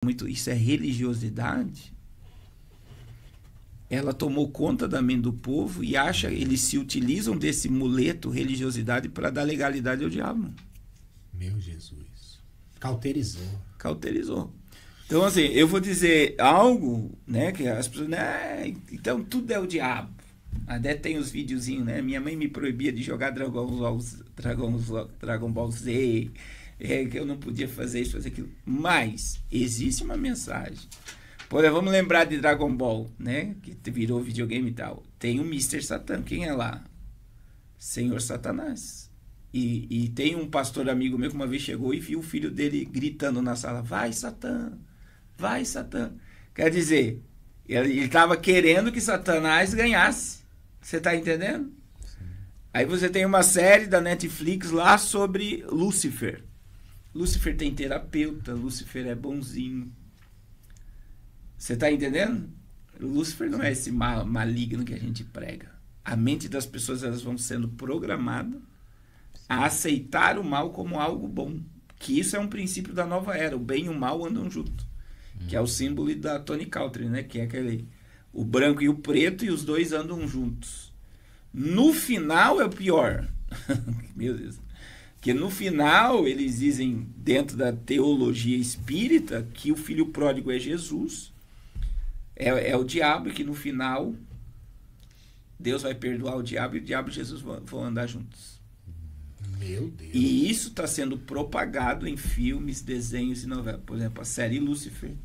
muito, isso é religiosidade, ela tomou conta da mente do povo e eles se utilizam desse muleto religiosidade para dar legalidade ao diabo. Meu Jesus. Cauterizou. Cauterizou. Então, assim, eu vou dizer algo, né, que as pessoas, né, então tudo é o diabo. Até tem os videozinhos, né? Minha mãe me proibia de jogar Dragon Ball Z, que eu não podia fazer isso, fazer aquilo. Mas existe uma mensagem. Por exemplo, vamos lembrar de Dragon Ball, né? Que virou videogame e tal. Tem o Mr. Satan. Quem é lá? Senhor Satanás. E tem um pastor amigo meu que uma vez chegou e viu o filho dele gritando na sala: vai, Satã! Vai, Satã! Quer dizer, ele estava querendo que Satanás ganhasse. Você está entendendo? Sim. Aí você tem uma série da Netflix lá sobre Lúcifer. Lúcifer tem terapeuta, Lúcifer é bonzinho. Você está entendendo? Lúcifer não é esse maligno que a gente prega. A mente das pessoas, elas vão sendo programadas a aceitar o mal como algo bom. Que isso é um princípio da nova era. O bem e o mal andam junto. Que é o símbolo da Tony Caltrin, né? Que é aquele... O branco e o preto, e os dois andam juntos. No final é o pior. Meu Deus. Porque no final, eles dizem, dentro da teologia espírita, que o filho pródigo é Jesus. É o diabo, e que no final Deus vai perdoar o diabo e o diabo e Jesus vão andar juntos. Meu Deus. E isso está sendo propagado em filmes, desenhos e novelas. Por exemplo, a série Lúcifer.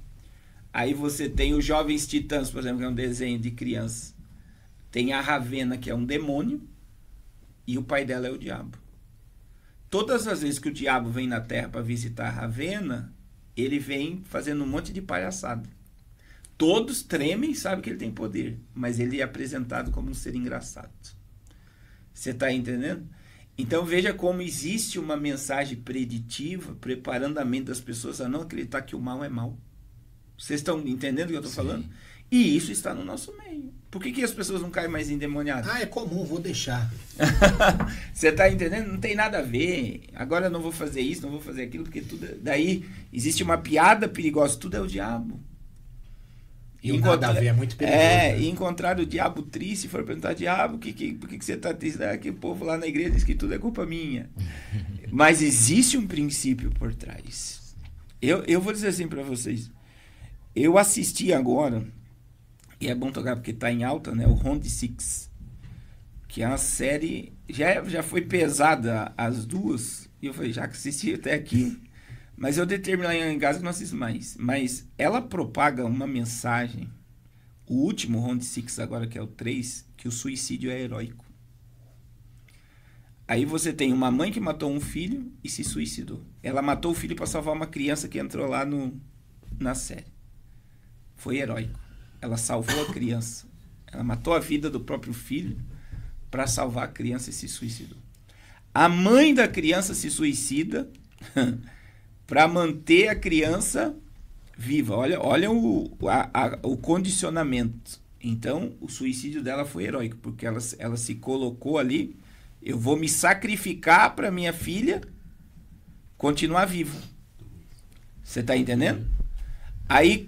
Aí você tem os Jovens Titãs, por exemplo, que é um desenho de criança. Tem a Ravena, que é um demônio, e o pai dela é o diabo. Todas as vezes que o diabo vem na Terra para visitar a Ravena, ele vem fazendo um monte de palhaçada. Todos tremem e sabem que ele tem poder, mas ele é apresentado como um ser engraçado. Você está entendendo? Então veja como existe uma mensagem preditiva, preparando a mente das pessoas a não acreditar que o mal é mal. Vocês estão entendendo o que eu estou falando? E isso está no nosso meio. Por que as pessoas não caem mais endemoniadas? É comum, vou deixar. Você está entendendo? Não tem nada a ver. Agora eu não vou fazer isso, não vou fazer aquilo, porque tudo... Daí existe uma piada perigosa, tudo é o diabo. E o nada a ver é muito perigoso. E encontrar o diabo triste, for perguntar: diabo, por que você está triste? Que o povo lá na igreja diz que tudo é culpa minha. Mas existe um princípio por trás. Eu vou dizer assim para vocês. Eu assisti agora, e é bom tocar porque está em alta, né? O Round Six, que é uma série, já foi pesada as duas, e eu falei, já que assisti até aqui, mas eu determinei em casa que não assisto mais. Mas ela propaga uma mensagem, o último Round Six agora, que é o 3, que o suicídio é heróico. Aí você tem uma mãe que matou um filho e se suicidou. Ela matou o filho para salvar uma criança que entrou lá na série. Foi heróico. Ela salvou a criança. Ela matou a vida do próprio filho para salvar a criança e se suicidou. A mãe da criança se suicida para manter a criança viva. Olha o condicionamento. Então, o suicídio dela foi heróico, porque ela se colocou ali: eu vou me sacrificar para minha filha continuar viva. Você está entendendo? Aí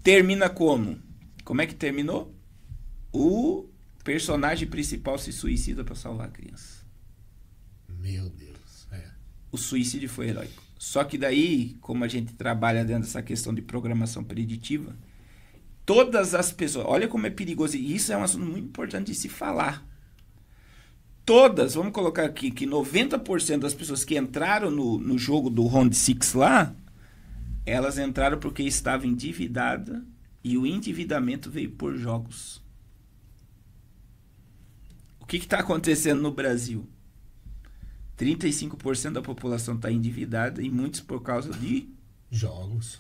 termina como? Como é que terminou? O personagem principal se suicida para salvar a criança. Meu Deus. O suicídio foi heróico. Só que daí, como a gente trabalha dentro dessa questão de programação preditiva, todas as pessoas... Olha como é perigoso. E isso é um assunto muito importante de se falar. Todas, vamos colocar aqui, que 90% das pessoas que entraram no jogo do Round Six lá, elas entraram porque estavam endividadas e o endividamento veio por jogos. O que está acontecendo no Brasil? 35% da população está endividada e muitos por causa de... jogos.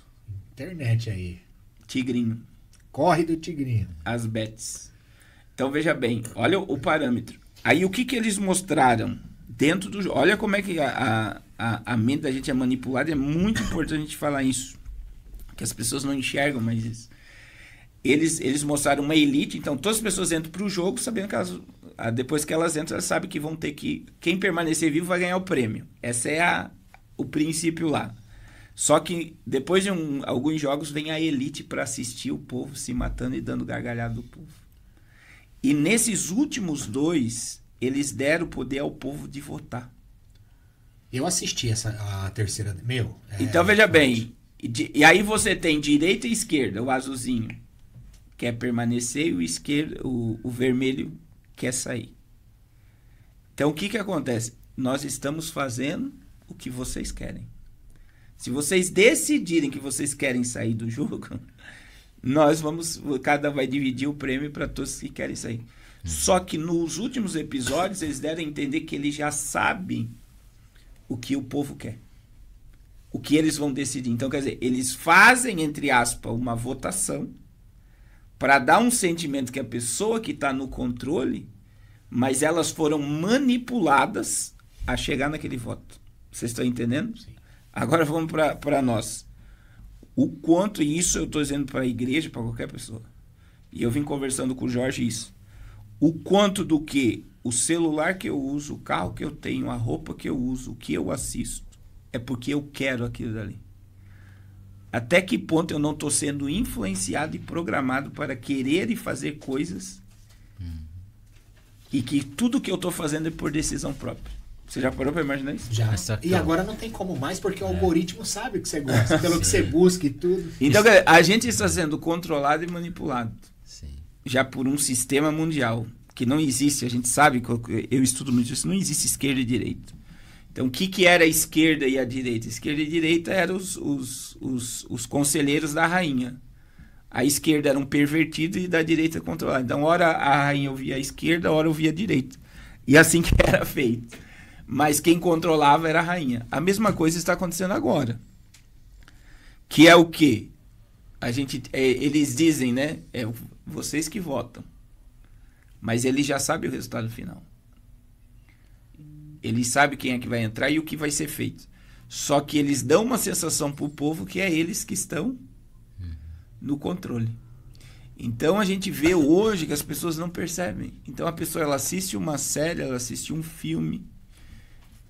Internet aí. Tigrinho. Corre do tigrinho. As bets. Então veja bem, olha o parâmetro. Aí o que eles mostraram dentro do jogo? Olha como é que a mente da gente é manipulada. É muito importante a gente falar isso, que as pessoas não enxergam mais isso. Eles mostraram uma elite. Então todas as pessoas entram para o jogo sabendo que depois que elas entram, elas sabem que vão ter que... Quem permanecer vivo vai ganhar o prêmio. Esse é o princípio lá. Só que depois de alguns jogos vem a elite para assistir o povo se matando e dando gargalhada do povo. E nesses últimos 2, eles deram o poder ao povo de votar. Eu assisti a terceira. Então veja bem, e aí você tem direita e esquerda, o azulzinho quer permanecer e o vermelho quer sair. Então o que acontece? Nós estamos fazendo o que vocês querem. Se vocês decidirem que vocês querem sair do jogo, cada vai dividir o prêmio para todos que querem sair. Só que nos últimos episódios eles deram a entender que eles já sabem o que o povo quer. O que eles vão decidir. Então, quer dizer, eles fazem, entre aspas, uma votação para dar um sentimento que a pessoa que está no controle, mas elas foram manipuladas a chegar naquele voto. Vocês estão entendendo? Sim. Agora vamos para nós. O quanto, e isso eu estou dizendo para a igreja, para qualquer pessoa, e eu vim conversando com o Jorge isso, o quanto do que o celular que eu uso, o carro que eu tenho, a roupa que eu uso, o que eu assisto, é porque eu quero aquilo dali. Até que ponto eu não estou sendo influenciado e programado para querer e fazer coisas e que tudo que eu estou fazendo é por decisão própria. Você já parou para imaginar isso? Já. E agora não tem como mais, porque o algoritmo sabe o que você gosta, pelo que você busca e tudo. Então, a gente está sendo controlado e manipulado. Sim. Já por um sistema mundial, que não existe, a gente sabe, eu estudo muito isso, não existe esquerda e direita. Então, o que era a esquerda e a direita? A esquerda e a direita eram os conselheiros da rainha. A esquerda era um pervertido e da direita controlada. Então, ora a rainha ouvia a esquerda, ora ouvia a direita. E assim que era feito. Mas quem controlava era a rainha. A mesma coisa está acontecendo agora. Que é o quê? Eles dizem, né? É vocês que votam. Mas eles já sabem o resultado final. Eles sabem quem é que vai entrar e o que vai ser feito. Só que eles dão uma sensação para o povo que é eles que estão no controle. Então a gente vê hoje que as pessoas não percebem. Então a pessoa ela assiste uma série, ela assiste um filme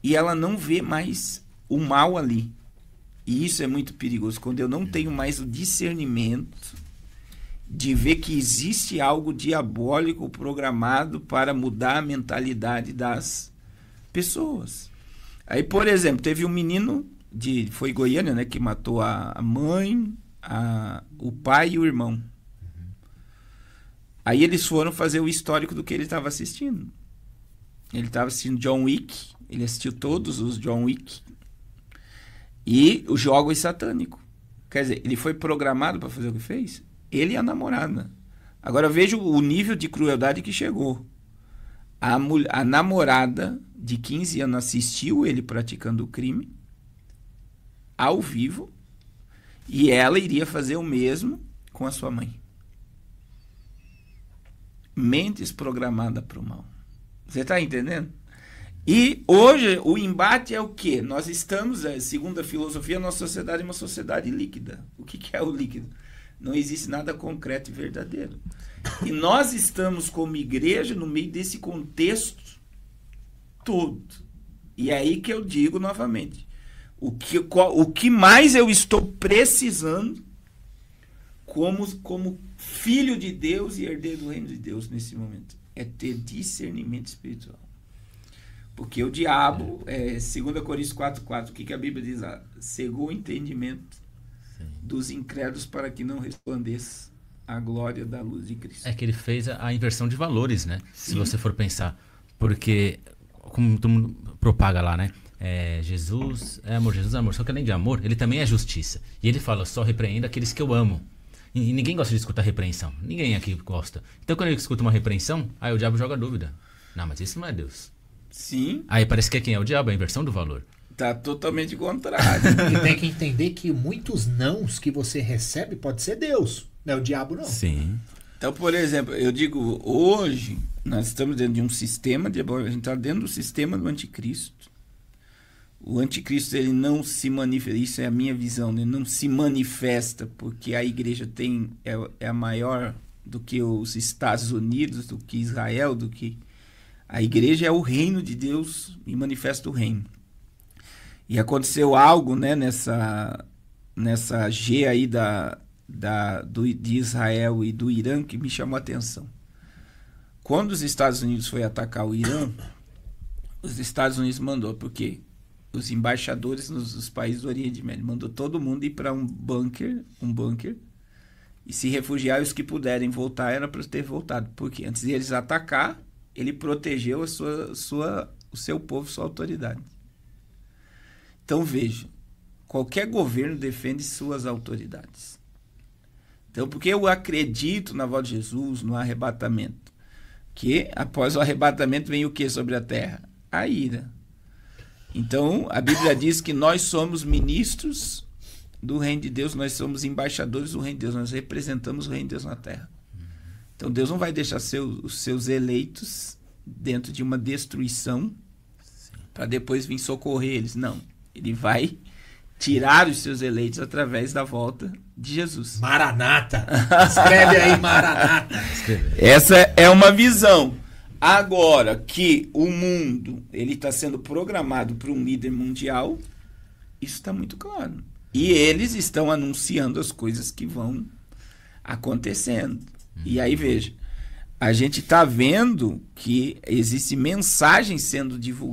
e ela não vê mais o mal ali. E isso é muito perigoso. Quando eu não tenho mais o discernimento de ver que existe algo diabólico programado para mudar a mentalidade das pessoas. Aí, por exemplo, teve um menino foi Goiânia, né, que matou a mãe, o pai e o irmão. Aí eles foram fazer o histórico do que ele estava assistindo. Ele estava assistindo John Wick. Ele assistiu todos os John Wick. E os jogos satânicos. Quer dizer, ele foi programado para fazer o que fez? Ele e a namorada. Agora veja o nível de crueldade que chegou. A namorada de 15 anos assistiu ele praticando o crime ao vivo e ela iria fazer o mesmo com a sua mãe. Mentes programada para o mal. Você está entendendo? E hoje o embate é o quê? Nós estamos, segundo a filosofia, a nossa sociedade é uma sociedade líquida. O que é o líquido? Não existe nada concreto e verdadeiro. E nós estamos como igreja no meio desse contexto todo. E é aí que eu digo novamente. O que mais eu estou precisando como filho de Deus e herdeiro do reino de Deus nesse momento é ter discernimento espiritual. Porque o diabo, 2 Coríntios 4:4, o que a Bíblia diz lá? Cegou o entendimento dos incrédulos para que não resplandeça a glória da luz de Cristo. É que ele fez a inversão de valores, né? Sim. Se você for pensar. Porque, como todo mundo propaga lá, né? Jesus é amor. Só que além de amor, ele também é justiça. E ele fala, só repreendo aqueles que eu amo. E ninguém gosta de escutar repreensão. Ninguém aqui gosta. Então quando ele escuta uma repreensão, aí o diabo joga dúvida. Não, mas isso não é Deus. Sim. Aí parece que é quem é o diabo, a inversão do valor. Tá totalmente contrário. E tem que entender que muitos nãos que você recebe pode ser Deus, não é o diabo não. Sim. Então, por exemplo, eu digo, hoje nós estamos dentro de um sistema diabólico, a gente está dentro do sistema do anticristo. O anticristo, ele não se manifesta, isso é a minha visão, ele não se manifesta porque a igreja é a maior do que os Estados Unidos, do que Israel, do que... A igreja é o reino de Deus e manifesta o reino. E aconteceu algo, né, nessa G aí de Israel e do Irã que me chamou a atenção. Quando os Estados Unidos foi atacar o Irã, os Estados Unidos mandou, porque os embaixadores nos países do Oriente Médio mandou todo mundo ir para um bunker e se refugiar, e os que puderem voltar era para ter voltado, porque antes de eles atacar, ele protegeu o seu povo, sua autoridade. Então veja, qualquer governo defende suas autoridades. Então, porque eu acredito na volta de Jesus, no arrebatamento, que após o arrebatamento vem o que sobre a terra? A ira. Então, a Bíblia diz que nós somos ministros do reino de Deus, nós somos embaixadores do reino de Deus, nós representamos o reino de Deus na terra. Então, Deus não vai deixar os seus eleitos dentro de uma destruição para depois vir socorrer eles. Não. Ele vai tirar os seus eleitos através da volta de Jesus. Maranata. Escreve aí, Maranata. Essa é uma visão. Agora que o mundo ele está sendo programado para um líder mundial, isso está muito claro. E eles estão anunciando as coisas que vão acontecendo. E aí, veja, a gente está vendo que existe mensagem sendo divulgada